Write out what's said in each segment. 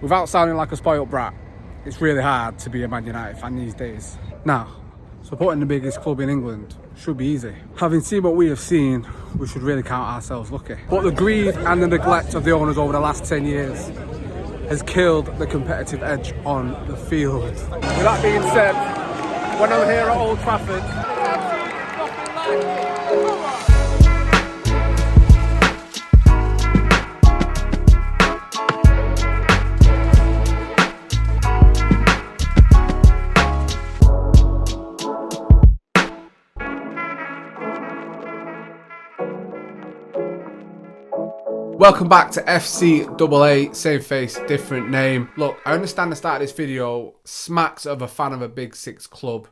Without sounding like a spoiled brat, it's really hard to be a Man United fan these days. Now, supporting the biggest club in England should be easy. Having seen what we have seen, we should really count ourselves lucky. But the greed and the neglect of the owners over the last 10 years has killed the competitive edge on the field. With that being said, when I'm here at Old Trafford, welcome back to FCAA, same face, different name. Look, I understand the start of this video smacks of a fan of a Big Six club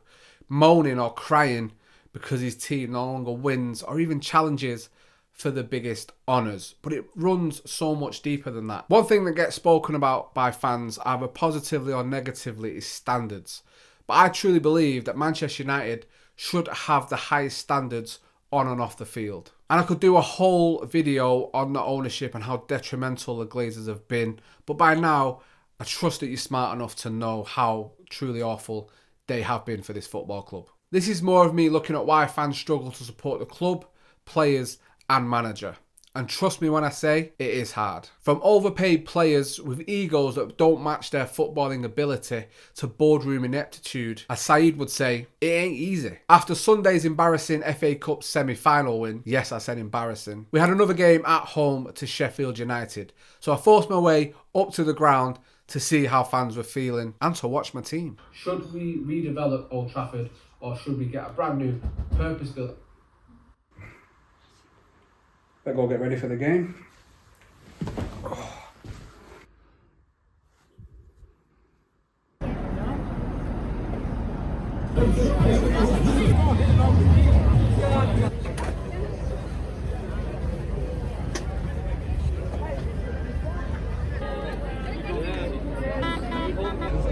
moaning or crying because his team no longer wins or even challenges for the biggest honours. But it runs so much deeper than that. One thing that gets spoken about by fans, either positively or negatively, is standards. But I truly believe that Manchester United should have the highest standards on and off the field. And I could do a whole video on the ownership and how detrimental the Glazers have been. But by now, I trust that you're smart enough to know how truly awful they have been for this football club. This is more of me looking at why fans struggle to support the club, players and manager. And trust me when I say, it is hard. From overpaid players with egos that don't match their footballing ability to boardroom ineptitude, as Saeed would say, it ain't easy. After Sunday's embarrassing FA Cup semi-final win, yes I said embarrassing, we had another game at home to Sheffield United. So I forced my way up to the ground to see how fans were feeling and to watch my team. Should we redevelop Old Trafford or should we get a brand new purpose-built? Let's go get ready for the game.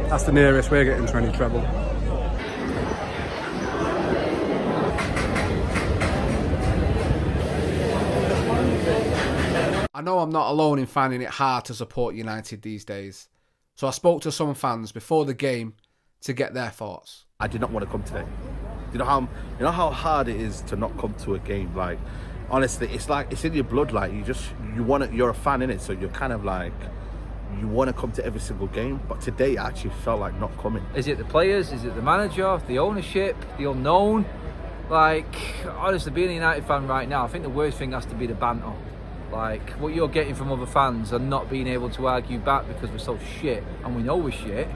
That's the nearest we're getting to any treble. I know I'm not alone in finding it hard to support United these days, so I spoke to some fans before the game to get their thoughts. I did not want to come today. You know how hard it is to not come to a game. Like, honestly, it's like it's in your blood. Like you're a fan in it, so you're kind of like you want to come to every single game. But today, I actually felt like not coming. Is it the players? Is it the manager? The ownership? The unknown? Like, honestly, being a United fan right now, I think the worst thing has to be the banter. Like, what you're getting from other fans and not being able to argue back because we're so shit and we know we're shit,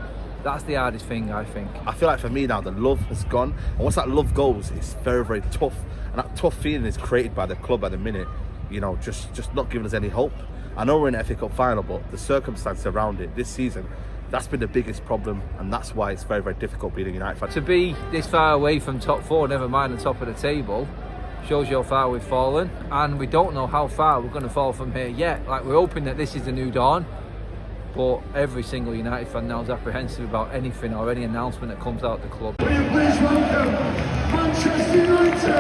that's the hardest thing, I think. I feel like for me now, the love has gone. And once that love goes, it's very, very tough. And that tough feeling is created by the club at the minute, you know, just not giving us any hope. I know we're in an FA Cup final, but the circumstances around it this season, that's been the biggest problem. And that's why it's very, very difficult being a United fan. To be this far away from top four, never mind the top of the table, shows you how far we've fallen, and we don't know how far we're going to fall from here yet. Like, we're hoping that this is the new dawn, but every single United fan now is apprehensive about anything or any announcement that comes out of the club. Will you please welcome Manchester United?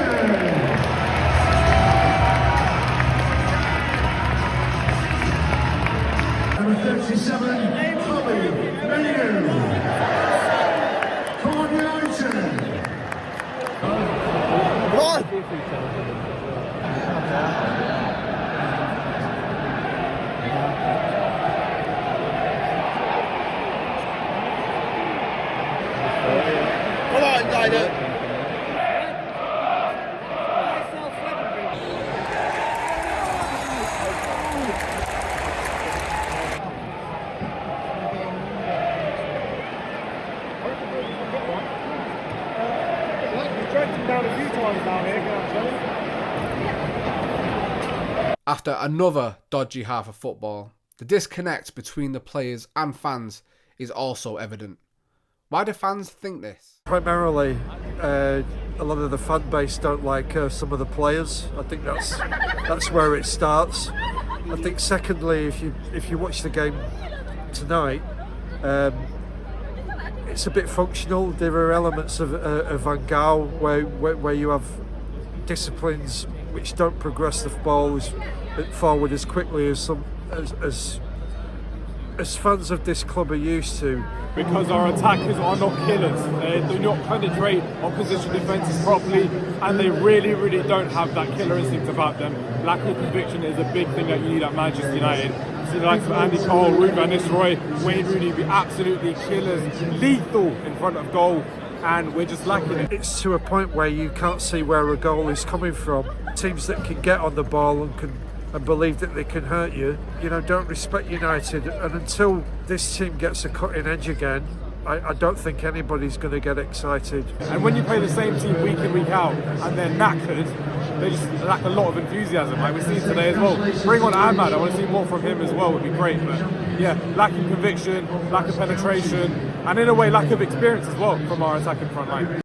Number 37, Bobby Menu. Come on, United! Come on, United! After another dodgy half of football, the disconnect between the players and fans is also evident. Why do fans think this? Primarily, a lot of the fan base don't like some of the players. I think that's where it starts. I think secondly, if you watch the game tonight, it's a bit functional. There are elements of Van Gaal where you have disciplines which don't progress the ball forward as quickly as as fans of this club are used to. Because our attackers are not killers. They do not penetrate opposition defences properly, and they really, really don't have that killer instinct about them. Lack of conviction is a big thing that you need at Manchester United. See the likes of Andy Cole, Ruud van Nistelrooy, Wayne Rooney be absolutely killers, lethal in front of goal, and we're just lacking it. It's to a point where you can't see where a goal is coming from. Teams that can get on the ball and believe that they can hurt you, don't respect United. And until this team gets a cutting edge again, I don't think anybody's going to get excited. And when you play the same team week in, week out, and they're knackered, they just lack a lot of enthusiasm, like we've seen today as well. Bring on Ahmad, I want to see more from him as well, would be great. But yeah, lacking conviction, lack of penetration, and in a way, lack of experience as well from our attacking front line.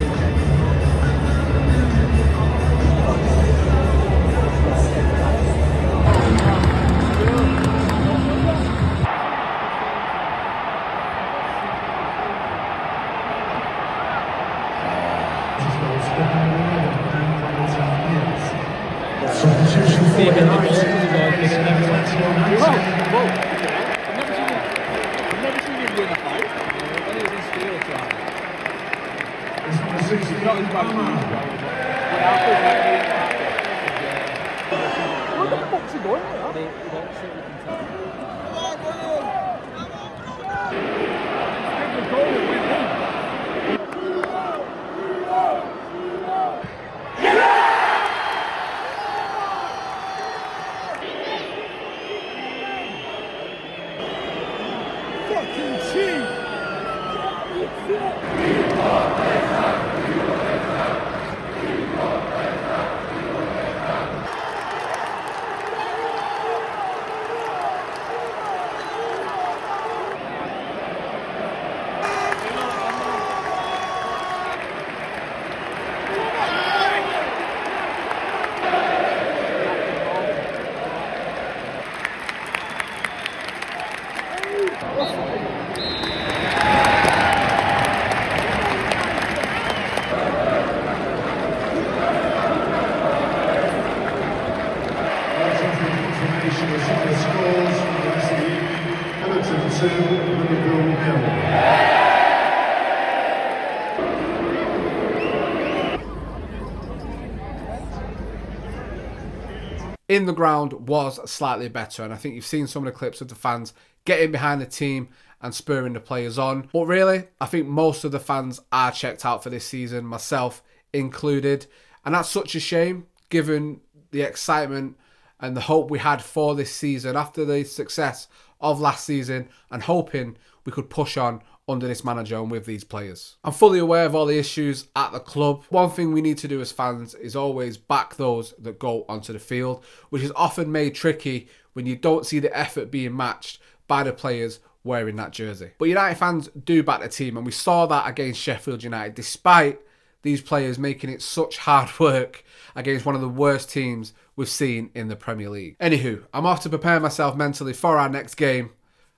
In the ground was slightly better, and I think you've seen some of the clips of the fans getting behind the team and spurring the players on. But really, I think most of the fans are checked out for this season, myself included, and that's such a shame given the excitement and the hope we had for this season after the success of last season, and hoping we could push on under this manager and with these players. I'm fully aware of all the issues at the club. One thing we need to do as fans is always back those that go onto the field, which is often made tricky when you don't see the effort being matched by the players wearing that jersey. But United fans do back the team, and we saw that against Sheffield United, despite these players making it such hard work against one of the worst teams we've seen in the Premier League. Anywho, I'm off to prepare myself mentally for our next game.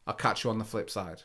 I'll catch you on the flip side.